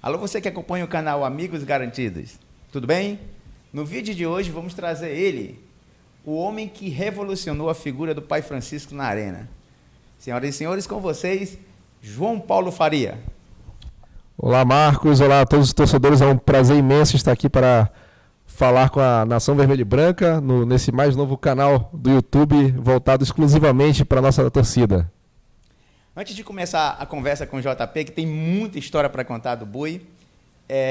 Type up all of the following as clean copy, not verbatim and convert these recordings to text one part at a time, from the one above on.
Alô, você que acompanha o canal Amigos Garantidos, tudo bem? No vídeo de hoje vamos trazer ele, o homem que revolucionou a figura do Pai Francisco na arena. Senhoras e senhores, com vocês, João Paulo Faria. Olá, Marcos. Olá a todos os torcedores. É um prazer imenso estar aqui para falar com a Nação Vermelha e Branca nesse mais novo canal do YouTube voltado exclusivamente para a nossa torcida. Antes de começar a conversa com o JP, que tem muita história para contar do Boi,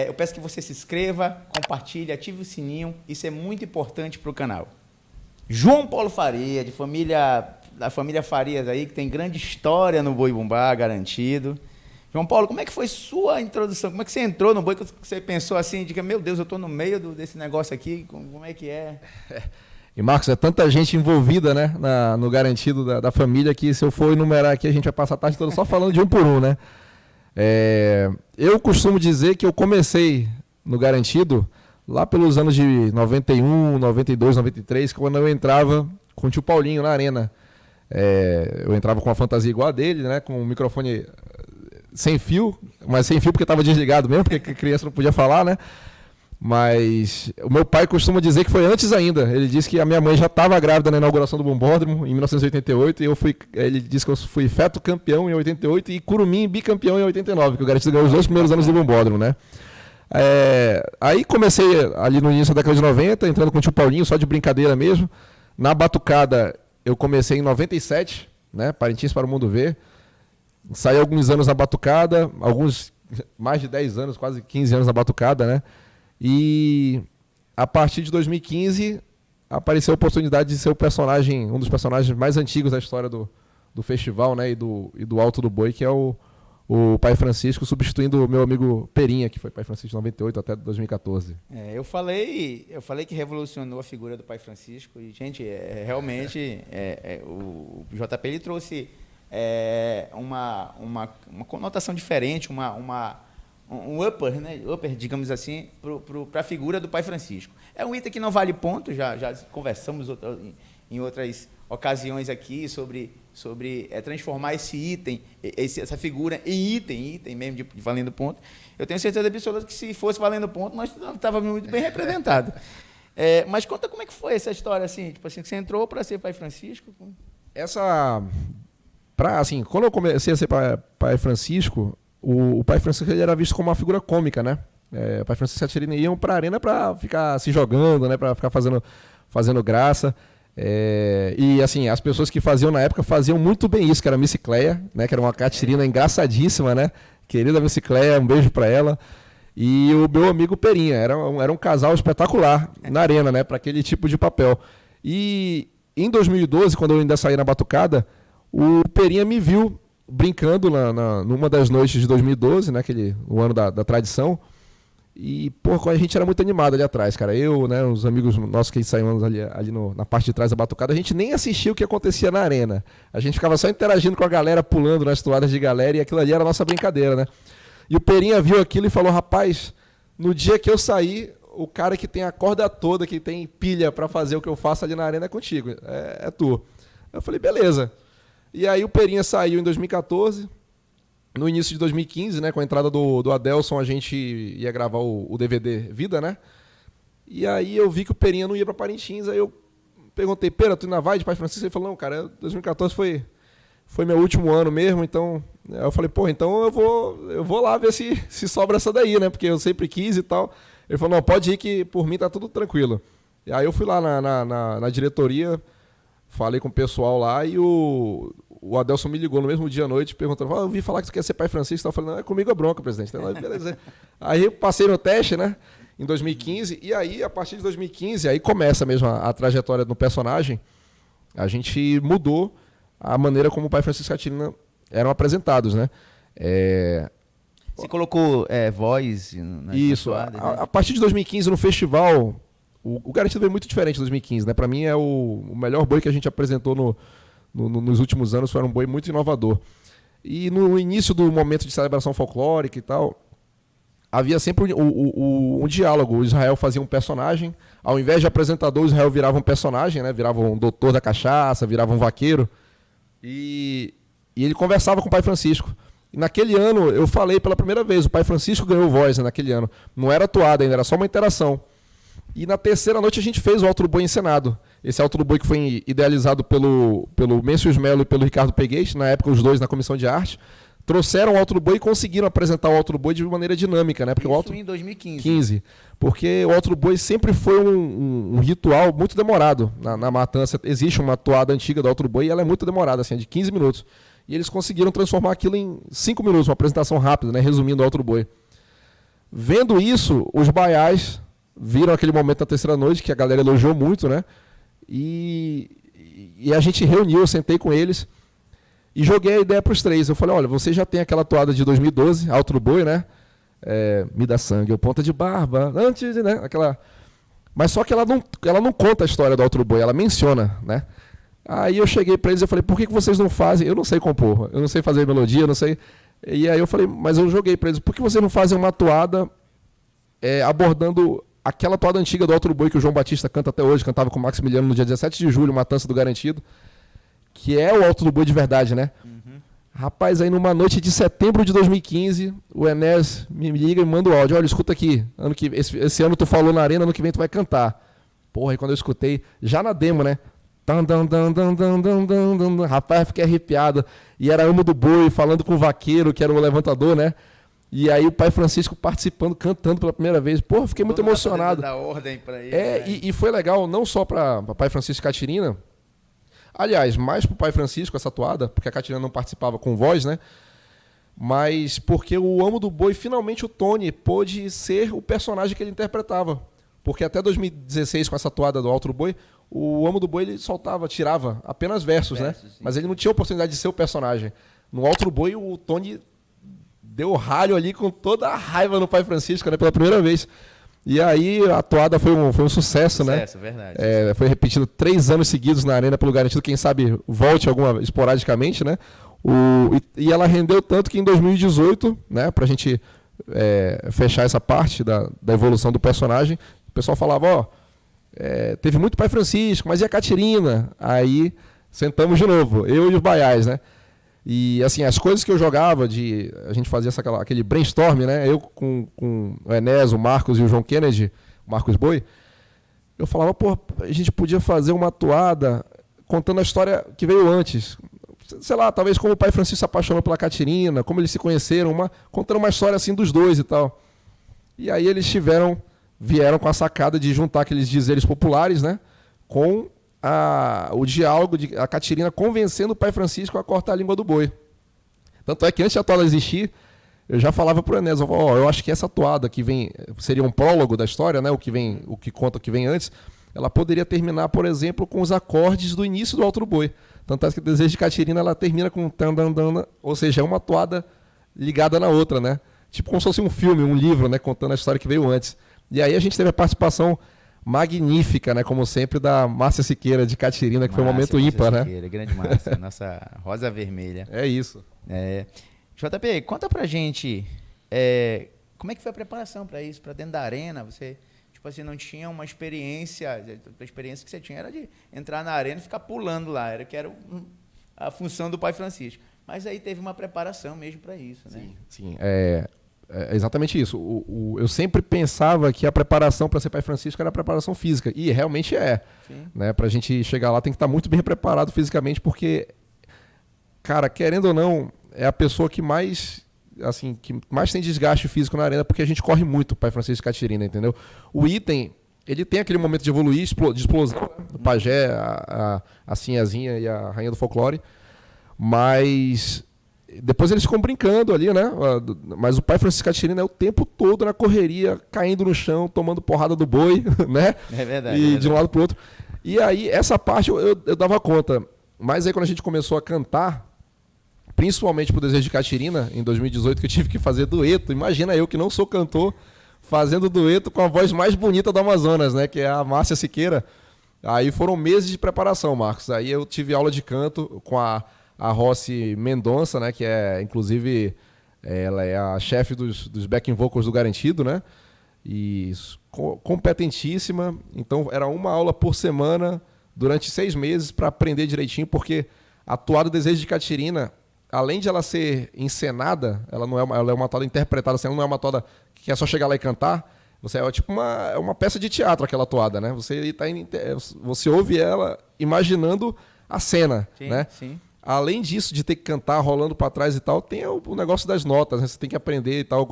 eu peço que você se inscreva, compartilhe, ative o sininho. Isso é muito importante para o canal. João Paulo Faria, da família Farias aí, que tem grande história no Boi Bumbá, garantido. João Paulo, como é que foi sua introdução? Como é que você entrou no Boi? Que você pensou assim, de que, meu Deus, eu estou no meio desse negócio aqui, como é que é? E, Marcos, é tanta gente envolvida, né, no garantido da família, que se eu for enumerar aqui, a gente vai passar a tarde toda só falando de um por um, né? Eu costumo dizer que eu comecei no garantido lá pelos anos de 91, 92, 93, quando eu entrava com o tio Paulinho na arena. Eu entrava com uma fantasia igual a dele, né, com um microfone sem fio, mas sem fio porque estava desligado mesmo, porque criança não podia falar, né? Mas o meu pai costuma dizer que foi antes ainda. Ele disse que a minha mãe já estava grávida na inauguração do Bombódromo em 1988 e ele disse que eu fui feto campeão em 88 e curumim bicampeão em 89, que o Garantido ganhou os 2 primeiros anos do Bombódromo, né? Aí comecei ali no início da década de 90, entrando com o tio Paulinho, só de brincadeira mesmo. Na batucada eu comecei em 97, né? Parintins para o Mundo Ver. Saí alguns anos na batucada, mais de 10 anos, quase 15 anos na batucada, né? E a partir de 2015 apareceu a oportunidade de ser um dos personagens mais antigos da história do festival, né? E do Alto do Boi, que é o Pai Francisco, substituindo o meu amigo Perinha, que foi Pai Francisco de 98 até 2014. Eu falei que revolucionou a figura do Pai Francisco e, gente, realmente o JP ele trouxe uma conotação diferente, um upper, né? Upper, digamos assim, para a figura do Pai Francisco. É um item que não vale ponto, já conversamos em outras ocasiões aqui sobre transformar esse item, essa figura em item mesmo de valendo ponto. Eu tenho certeza absoluta que se fosse valendo ponto, nós estávamos muito bem representados. Mas conta como é que foi essa história, assim, tipo assim, que você entrou para ser Pai Francisco? Quando eu comecei a ser Pai Francisco, o Pai Francisco ele era visto como uma figura cômica, né? O Pai Francisco e a Catirina iam para a arena para ficar se jogando, né? Para ficar fazendo graça. E assim, as pessoas que faziam na época faziam muito bem isso, que era a Missy Cleia, né? Que era uma Catirina engraçadíssima, né? Querida Missy Cleia, um beijo para ela. E o meu amigo Perinha, era um casal espetacular na arena, né? Para aquele tipo de papel. E em 2012, quando eu ainda saí na batucada, o Perinha me viu brincando numa das noites de 2012, né, o ano da tradição. E, a gente era muito animado ali atrás, cara. Eu, né, os amigos nossos que saímos ali na parte de trás da batucada, a gente nem assistia o que acontecia na arena. A gente ficava só interagindo com a galera, pulando nas toadas de galera, e aquilo ali era a nossa brincadeira, né? E o Perinha viu aquilo e falou: rapaz, no dia que eu sair, o cara que tem a corda toda, que tem pilha para fazer o que eu faço ali na arena é contigo, é tu. Eu falei, beleza. E aí o Perinha saiu em 2014, no início de 2015, né, com a entrada do Adelson, a gente ia gravar o DVD Vida, né? E aí eu vi que o Perinha não ia para Parintins, aí eu perguntei, Pera, tu ainda vai de Pai Francisco? Ele falou, não, cara, 2014 foi meu último ano mesmo, então... Eu falei, então eu vou lá ver se sobra essa daí, né? Porque eu sempre quis e tal. Ele falou, não, pode ir que por mim tá tudo tranquilo. E aí eu fui lá na diretoria, falei com o pessoal lá e o Adelson me ligou no mesmo dia à noite perguntando, eu ouvi falar que tu quer ser Pai Francisco. Eu falei, não, comigo é bronca, presidente. Então, beleza. Aí eu passei no teste, né, em 2015, e aí, a partir de 2015, aí começa mesmo a trajetória do personagem. A gente mudou a maneira como o Pai Francisco e a Catirina eram apresentados, né? Você colocou voz na Isso. A partir de 2015, no festival, o Garantido veio muito diferente de 2015, né? Para mim, é o melhor boi que a gente apresentou nos últimos anos, foi um boi muito inovador. E no início do momento de celebração folclórica e tal, havia sempre um diálogo. O Israel fazia um personagem, ao invés de apresentador, o Israel virava um personagem, né? Virava um doutor da cachaça, virava um vaqueiro. E ele conversava com o Pai Francisco. E naquele ano, eu falei pela primeira vez, o Pai Francisco ganhou voz, né, naquele ano. Não era atuada ainda, era só uma interação. E na terceira noite a gente fez o Alto do Boi encenado. Esse Alto do Boi que foi idealizado pelo Mencius Melo e pelo Ricardo Peguete, na época os dois na comissão de arte, trouxeram o Alto do Boi e conseguiram apresentar o Alto do Boi de maneira dinâmica, né? Porque Isso em 2015. Porque o Alto do Boi sempre foi um ritual muito demorado. Na matança existe uma toada antiga do Alto do Boi e ela é muito demorada, assim, de 15 minutos. E eles conseguiram transformar aquilo em 5 minutos, uma apresentação rápida, né? Resumindo o Alto do Boi. Vendo isso, os baiás viram aquele momento na terceira noite, que a galera elogiou muito, né? E a gente reuniu, eu sentei com eles e joguei a ideia para os três. Eu falei, olha, você já tem aquela toada de 2012, Alto do Boi, né? Me dá sangue, ou ponta de barba, antes, né? Aquela... Mas só que ela não conta a história do Alto do Boi, ela menciona, né? Aí eu cheguei para eles e falei, por que vocês não fazem? Eu não sei compor, eu não sei fazer melodia, eu não sei... E aí eu falei, mas eu joguei para eles, por que vocês não fazem uma toada abordando aquela toada antiga do Alto do Boi que o João Batista canta até hoje, cantava com o Maximiliano no dia 17 de julho, Matança do Garantido, que é o Alto do Boi de verdade, né? Uhum. Rapaz, aí numa noite de setembro de 2015, o Enéas me liga e manda o áudio, olha, escuta aqui, esse ano tu falou na arena, ano que vem tu vai cantar. Porra, aí quando eu escutei, já na demo, né? Rapaz, fiquei arrepiado. E era Amo do Boi, falando com o vaqueiro, que era o levantador, né? E aí o Pai Francisco participando, cantando pela primeira vez. Porra, fiquei muito emocionado. Dar ordem pra ele, né? E foi legal, não só para Pai Francisco e Catirina. Aliás, mais pro Pai Francisco essa toada, porque a Catirina não participava com voz, né? Mas porque o Amo do Boi, finalmente o Tony pôde ser o personagem que ele interpretava. Porque até 2016, com essa toada do Alto do Boi, o Amo do Boi ele tirava apenas versos, né? Sim. Mas ele não tinha a oportunidade de ser o personagem. No Alto do Boi, o Tony deu ralho ali com toda a raiva no Pai Francisco, né? Pela primeira vez. E aí a toada foi um sucesso, né? Sucesso, verdade. Foi repetido 3 anos seguidos na Arena pelo Garantido. Quem sabe volte esporadicamente, né? E ela rendeu tanto que em 2018, né? Pra gente fechar essa parte da evolução do personagem, o pessoal falava, teve muito Pai Francisco, mas e a Catirina? Aí sentamos de novo, eu e os baiás, né? E assim, as coisas que eu jogava, a gente fazia aquele brainstorm, né? Eu com o Enéas, o Marcos e o João Kennedy, o Marcos Boi, eu falava, pô, a gente podia fazer uma toada contando a história que veio antes. Sei lá, talvez como o Pai Francisco se apaixonou pela Catirina, como eles se conheceram, contando uma história assim dos dois e tal. E aí eles vieram com a sacada de juntar aqueles dizeres populares, né? Com o diálogo de a Catirina convencendo o Pai Francisco a cortar a língua do boi. Tanto é que antes da toada existir, eu já falava pro Enéas, eu acho que essa toada que vem, seria um prólogo da história, né? O que conta o que vem antes, ela poderia terminar, por exemplo, com os acordes do início do Alto do Boi. Tanto é que o Desejo de Catirina, ela termina com tandandana, ou seja, é uma toada ligada na outra, né? Tipo como se fosse um filme, um livro, né? Contando a história que veio antes. E aí a gente teve a participação magnífica, né? Como sempre, da Márcia Siqueira de Catirina, que foi um momento ímpar, Siqueira, né? Grande Márcia, nossa rosa vermelha. É isso. JP, conta pra gente como é que foi a preparação para isso, para dentro da arena. Você, tipo assim, não tinha uma experiência, a experiência que você tinha era de entrar na arena e ficar pulando lá, que era a função do Pai Francisco. Mas aí teve uma preparação mesmo para isso, né? Sim. É exatamente isso. Eu sempre pensava que a preparação para ser Pai Francisco era a preparação física. E realmente é. Né? Para a gente chegar lá tem que estar muito bem preparado fisicamente, porque, cara, querendo ou não, é a pessoa que mais tem desgaste físico na arena, porque a gente corre muito, Pai Francisco e Catirina, entendeu? O item, ele tem aquele momento de evoluir, de explosão, né? O pajé, a Sinhazinha e a Rainha do Folclore, mas depois eles ficam brincando ali, né? Mas o Pai Francisco Catirina é o tempo todo na correria, caindo no chão, tomando porrada do boi, né? É verdade. E de um lado pro outro. E aí, essa parte eu dava conta. Mas aí quando a gente começou a cantar, principalmente pro Desejo de Catirina, em 2018, que eu tive que fazer dueto. Imagina eu que não sou cantor, fazendo dueto com a voz mais bonita do Amazonas, né? Que é a Márcia Siqueira. Aí foram meses de preparação, Marcos. Aí eu tive aula de canto com a Rossi Mendonça, né, que é, inclusive, ela é a chefe dos backing vocals do Garantido, né, e competentíssima. Então, era uma aula por semana durante 6 meses para aprender direitinho, porque a toada Desejo de Catirina, além de ela ser encenada, ela é uma toada interpretada, assim, ela não é uma toada que é só chegar lá e cantar. Você é tipo uma peça de teatro, aquela toada, né? Você ouve ela imaginando a cena, Sim, né? sim. Além disso, de ter que cantar rolando para trás e tal, tem o negócio das notas, né? Você tem que aprender e tal.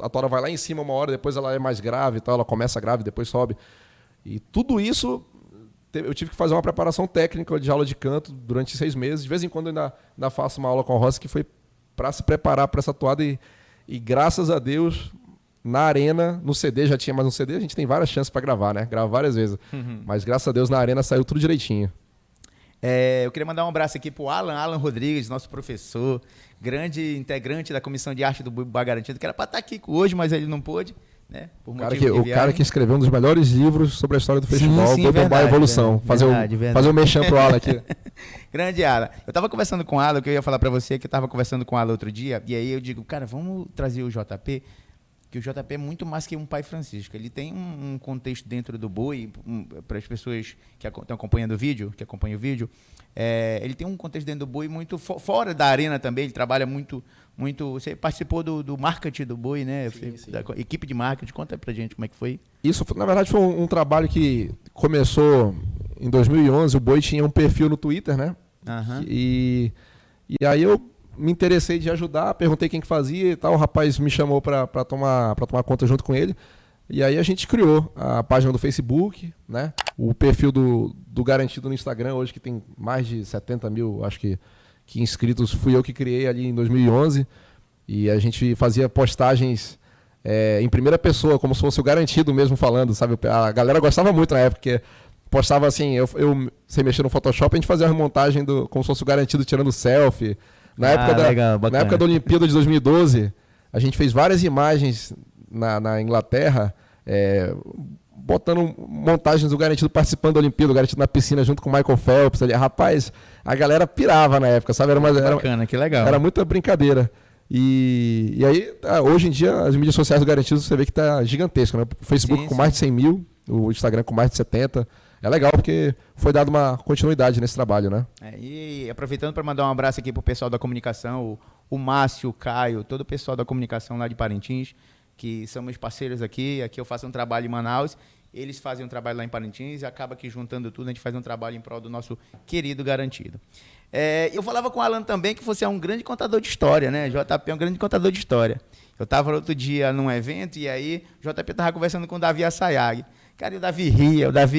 A toada vai lá em cima uma hora, depois ela é mais grave e tal, ela começa grave, depois sobe. E tudo isso, eu tive que fazer uma preparação técnica de aula de canto durante 6 meses. De vez em quando eu ainda faço uma aula com a Rossi, que foi para se preparar para essa toada. E graças a Deus, na arena, no CD, já tinha, mas no CD a gente tem várias chances para gravar, né? Gravar várias vezes. Mas graças a Deus, na arena saiu tudo direitinho. Eu queria mandar um abraço aqui pro Alan Rodrigues, nosso professor, grande integrante da Comissão de Arte do Boi Garantido, que era para estar aqui hoje, mas ele não pôde, né? Por o cara que escreveu um dos melhores livros sobre a história do festival, Boi Bombá Evolução. Verdade. Fazer o mexão pro Alan aqui. Grande Alan. Eu tava conversando com o Alan, que eu ia falar para você, que eu tava conversando com o Alan outro dia, e aí eu digo, cara, vamos trazer o JP, que o JP é muito mais que um pai Francisco. Ele tem um contexto dentro do boi, para as pessoas que estão acompanhando o vídeo, ele tem um contexto dentro do boi muito fora da arena também. Ele trabalha muito. Você participou do marketing do boi, né? Sim. Da equipe de marketing. Conta pra gente como é que foi. Isso, na verdade, foi um trabalho que começou em 2011. O boi tinha um perfil no Twitter, né? Uhum. E aí eu me interessei de ajudar, perguntei quem que fazia e tal, o rapaz me chamou para tomar conta junto com ele, e aí a gente criou a página do Facebook, né? O perfil do Garantido no Instagram, hoje que tem mais de 70 mil, acho que inscritos, fui eu que criei ali em 2011, e a gente fazia postagens em primeira pessoa, como se fosse o Garantido mesmo falando, sabe? A galera gostava muito na época, porque postava assim, eu sem mexer no Photoshop, a gente fazia a montagem como se fosse o Garantido tirando selfie. Na época da Olimpíada de 2012, a gente fez várias imagens na Inglaterra, botando montagens do Garantido participando da Olimpíada, o Garantido na piscina junto com o Michael Phelps. Rapaz, a galera pirava na época, sabe? Era bacana, que legal. Era muita brincadeira. E aí, hoje em dia, as mídias sociais do Garantido, você vê que tá gigantesco, né? O Facebook com mais de 100 mil, o Instagram com mais de 70. É legal porque foi dada uma continuidade nesse trabalho, né? E aproveitando para mandar um abraço aqui pro pessoal da comunicação, o Márcio, o Caio, todo o pessoal da comunicação lá de Parintins, que são meus parceiros aqui. Aqui eu faço um trabalho em Manaus, eles fazem um trabalho lá em Parintins e acaba que juntando tudo a gente faz um trabalho em prol do nosso querido Garantido. Eu falava com o Alan também que você é um grande contador de história, né? JP é um grande contador de história. Eu estava outro dia num evento e aí o JP estava conversando com o Davi Assayag. Cara, e o Davi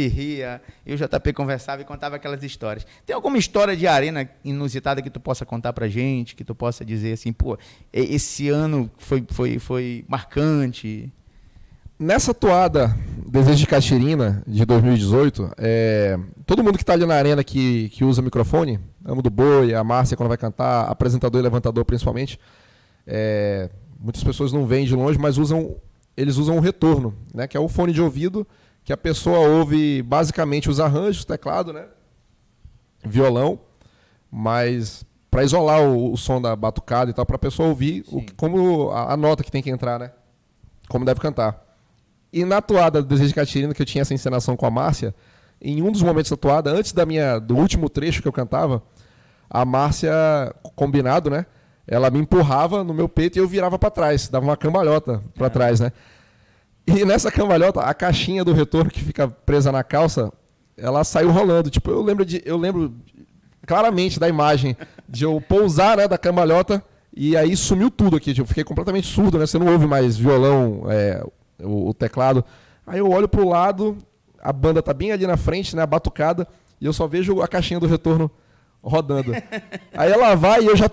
ria, e o JP conversava e contava aquelas histórias. Tem alguma história de arena inusitada que tu possa contar pra gente, que tu possa dizer assim, pô, esse ano foi marcante? Nessa toada Desejo de Catirina, de 2018, todo mundo que está ali na arena que usa microfone, Amo do Boi, a Márcia quando vai cantar, apresentador e levantador principalmente, muitas pessoas não veem de longe, mas eles usam o retorno, né, que é o fone de ouvido, que a pessoa ouve basicamente os arranjos, teclado, né, violão, mas para isolar o som da batucada e tal, para a pessoa ouvir como a nota que tem que entrar, né, como deve cantar. E na toada do Desejo de Catirina, que eu tinha essa encenação com a Márcia, em um dos momentos da toada, antes do último trecho que eu cantava, a Márcia, combinado, né, ela me empurrava no meu peito e eu virava para trás, dava uma cambalhota para trás, né. E nessa cambalhota, a caixinha do retorno que fica presa na calça, ela saiu rolando. Tipo, eu lembro claramente da imagem de eu pousar, né, da cambalhota e aí sumiu tudo aqui. Tipo, fiquei completamente surdo, né? Você não ouve mais violão, o teclado. Aí eu olho pro lado, a banda tá bem ali na frente, né, a batucada, e eu só vejo a caixinha do retorno rodando. Aí ela vai e eu já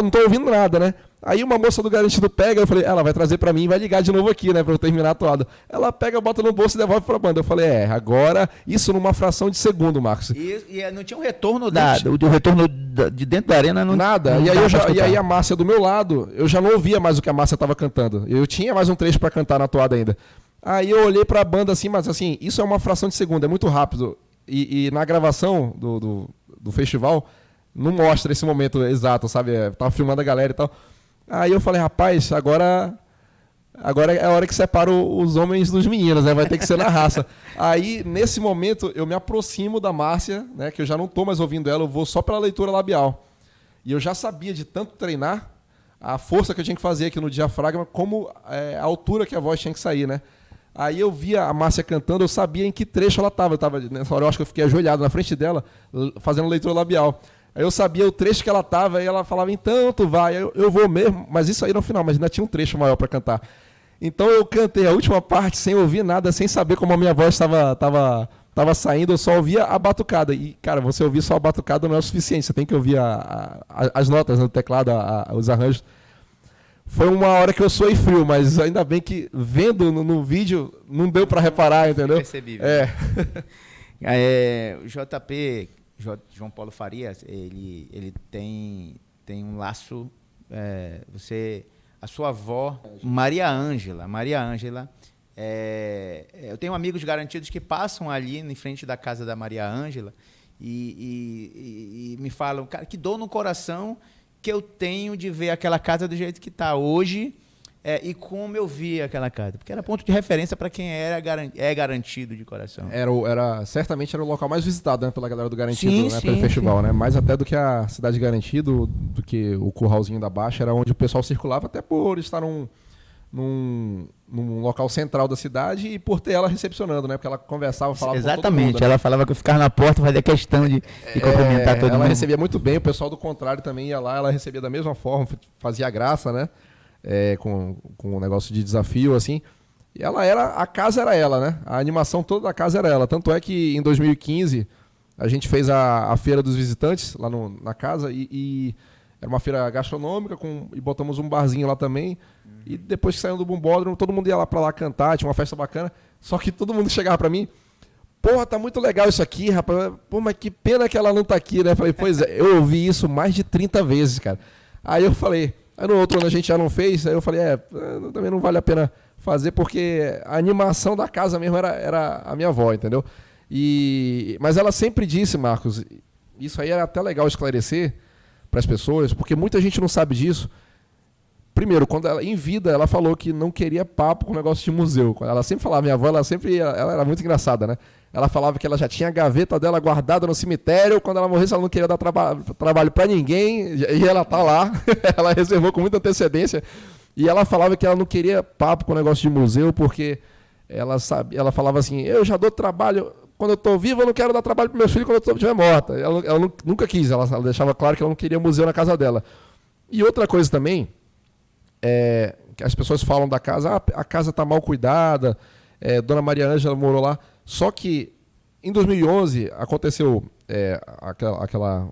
não tô ouvindo nada, né? Aí uma moça do Garantido pega, eu falei, ela vai trazer pra mim e vai ligar de novo aqui, né, pra eu terminar a toada. Ela pega, bota no bolso e devolve pra banda. Eu falei, agora, isso numa fração de segundo, Marcos. E não tinha um retorno do retorno de dentro da arena? Nada. E aí a Márcia do meu lado, eu já não ouvia mais o que a Márcia tava cantando. Eu tinha mais um trecho pra cantar na toada ainda. Aí eu olhei pra banda assim, mas assim, isso é uma fração de segundo, é muito rápido. E na gravação do festival, não mostra esse momento exato, sabe? Tava filmando a galera e tal. Aí eu falei, rapaz, agora é a hora que separa os homens dos meninos, né? Vai ter que ser na raça. Aí, nesse momento, eu me aproximo da Márcia, né? Que eu já não tô mais ouvindo ela, eu vou só pela leitura labial. E eu já sabia de tanto treinar a força que eu tinha que fazer aqui no diafragma, como a altura que a voz tinha que sair, né? Aí eu via a Márcia cantando, eu sabia em que trecho ela estava. Nessa hora eu acho que eu fiquei ajoelhado na frente dela, fazendo leitura labial. Aí eu sabia o trecho que ela estava, e ela falava, então tu vai, eu vou mesmo. Mas isso aí no final, mas ainda tinha um trecho maior para cantar. Então eu cantei a última parte sem ouvir nada, sem saber como a minha voz estava saindo, eu só ouvia a batucada. E, cara, você ouvir só a batucada não é o suficiente, você tem que ouvir as notas no teclado, os arranjos. Foi uma hora que eu suei frio, mas ainda bem que vendo no vídeo não deu para reparar, entendeu? Percebível. O JP, João Paulo Farias, ele tem um laço. A sua avó, Maria Ângela, eu tenho amigos garantidos que passam ali em frente da casa da Maria Ângela e me falam, cara, que dor no coração que eu tenho de ver aquela casa do jeito que está hoje e como eu vi aquela casa. Porque era ponto de referência para quem é garantido de coração. Certamente era o local mais visitado, né, pela galera do Garantido, sim, né, pelo festival, né? Mais até do que a Cidade Garantido, do que o Curralzinho da Baixa, era onde o pessoal circulava, até por estar num local central da cidade e por ter ela recepcionando, né? Porque ela conversava, falava Exatamente, com todo mundo, né? Ela falava que eu ficava na porta, fazia questão de cumprimentar todo mundo. Ela recebia muito bem, o pessoal do contrário também ia lá, ela recebia da mesma forma, fazia graça, né? Com um negócio de desafio, assim. E a casa era ela, né? A animação toda da casa era ela. Tanto é que em 2015 a gente fez a Feira dos Visitantes lá na casa e era uma feira gastronômica e botamos um barzinho lá também. E depois que saiu do Bumbódromo, todo mundo ia lá pra lá cantar, tinha uma festa bacana. Só que todo mundo chegava pra mim, porra, tá muito legal isso aqui, rapaz. Pô, mas que pena que ela não tá aqui, né? Eu falei, pois é, eu ouvi isso mais de 30 vezes, cara. Aí eu falei, aí no outro ano a gente já não fez, aí eu falei, também não vale a pena fazer, porque a animação da casa mesmo era a minha avó, entendeu? Mas ela sempre disse, Marcos, isso aí era até legal esclarecer para as pessoas, porque muita gente não sabe disso. Primeiro, quando ela, em vida, ela falou que não queria papo com negócio de museu. Ela sempre falava, minha avó, ela era muito engraçada, né? Ela falava que ela já tinha a gaveta dela guardada no cemitério, quando ela morresse ela não queria dar trabalho para ninguém, e ela tá lá, ela reservou com muita antecedência, e ela falava que ela não queria papo com negócio de museu, porque ela falava assim, eu já dou trabalho, quando eu estou viva eu não quero dar trabalho para meus filhos quando eu estiver morta. Ela nunca quis, ela deixava claro que ela não queria museu na casa dela. E outra coisa também, que as pessoas falam da casa, a casa está mal cuidada, Dona Maria Ângela morou lá. Só que em 2011 aconteceu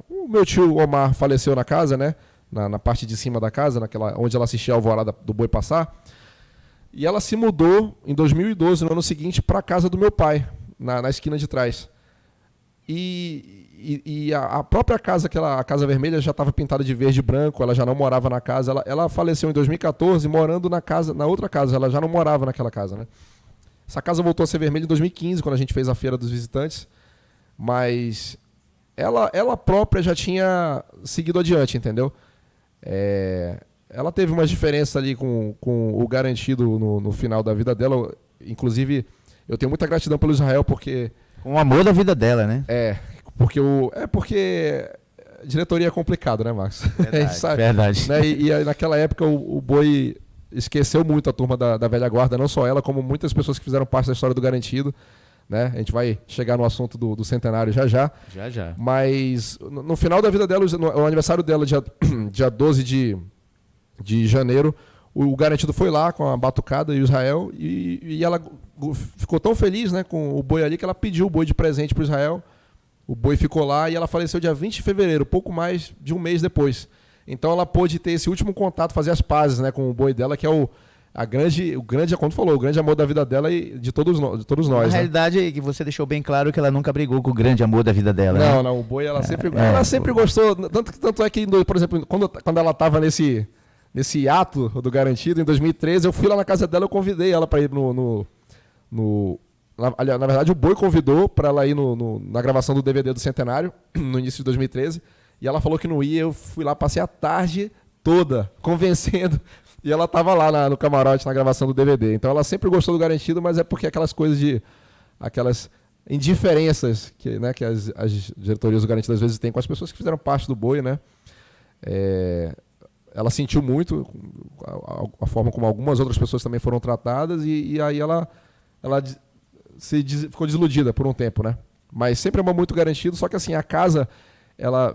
o meu tio Omar faleceu na casa, né? Na parte de cima da casa, onde ela assistia a alvorada do boi passar. E ela se mudou em 2012, no ano seguinte, para a casa do meu pai, na esquina de trás. E a própria casa, a Casa Vermelha, já estava pintada de verde e branco, ela já não morava na casa. Ela faleceu em 2014 morando na outra casa, ela já não morava naquela casa, né? Essa casa voltou a ser vermelha em 2015, quando a gente fez a Feira dos Visitantes, mas ela própria já tinha seguido adiante, entendeu? Ela teve umas diferenças ali com o Garantido no final da vida dela, inclusive eu tenho muita gratidão pelo Israel, porque... Com o amor da vida dela, né? Porque a diretoria é complicado, né, Marcos? Verdade, sabe, verdade. Né? E naquela época o Boi esqueceu muito a turma da velha guarda, não só ela, como muitas pessoas que fizeram parte da história do Garantido. Né? A gente vai chegar no assunto do centenário já. Já. Mas no final da vida dela, o aniversário dela, dia 12 de janeiro, o Garantido foi lá com a batucada e o Israel, e ela ficou tão feliz, né, com o boi ali, que ela pediu o boi de presente para o Israel. O boi ficou lá e ela faleceu dia 20 de fevereiro, pouco mais de um mês depois. Então ela pôde ter esse último contato, fazer as pazes, né, com o boi dela, que é o grande, como tu falou, o grande amor da vida dela e de todos nós. Na né? realidade, é que você deixou bem claro que ela nunca brigou com o grande amor da vida dela. Não, né? não, o boi ela sempre gostou. Tanto é que, por exemplo, quando ela estava nesse ato do Garantido, em 2013, eu fui lá na casa dela, eu convidei ela para ir na verdade, o Boi convidou para ela ir na gravação do DVD do Centenário, no início de 2013, e ela falou que não ia, eu fui lá, passei a tarde toda convencendo, e ela estava lá no camarote, na gravação do DVD. Então ela sempre gostou do Garantido, mas é porque aquelas indiferenças que as diretorias do Garantido às vezes têm com as pessoas que fizeram parte do Boi, né? ela sentiu muito a forma como algumas outras pessoas também foram tratadas e aí ela ficou desiludida por um tempo, né? Mas sempre é muito garantido, só que assim, a casa,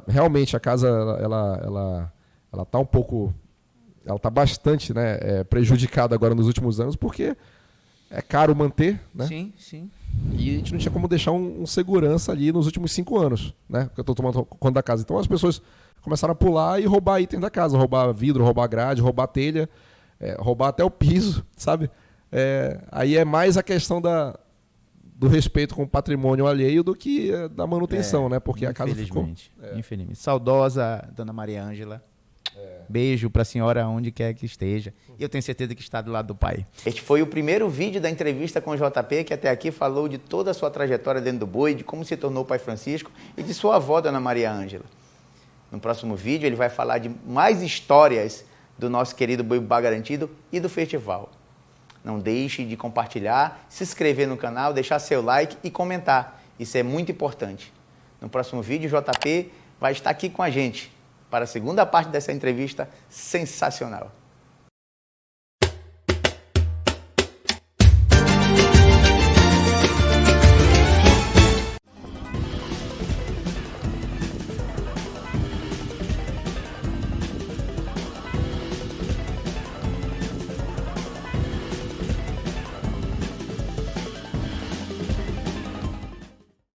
realmente ela tá um pouco, ela tá bastante, né, prejudicada agora nos últimos anos, porque é caro manter, né? Sim, sim. E a gente não tinha como deixar um segurança ali nos últimos 5 anos, né? Que eu estou tomando conta da casa. Então as pessoas começaram a pular e roubar item da casa, roubar vidro, roubar grade, roubar telha, roubar até o piso, sabe? Aí é mais a questão do respeito com o patrimônio alheio do que da manutenção, né? Porque a casa ficou... Infelizmente. Saudosa Dona Maria Ângela. Beijo para a senhora onde quer que esteja. E eu tenho certeza que está do lado do pai. Este foi o primeiro vídeo da entrevista com o JP, que até aqui falou de toda a sua trajetória dentro do boi, de como se tornou pai Francisco e de sua avó, Dona Maria Ângela. No próximo vídeo ele vai falar de mais histórias do nosso querido Boi Bumbá Garantido e do festival. Não deixe de compartilhar, se inscrever no canal, deixar seu like e comentar. Isso é muito importante. No próximo vídeo o JP vai estar aqui com a gente para a segunda parte dessa entrevista sensacional.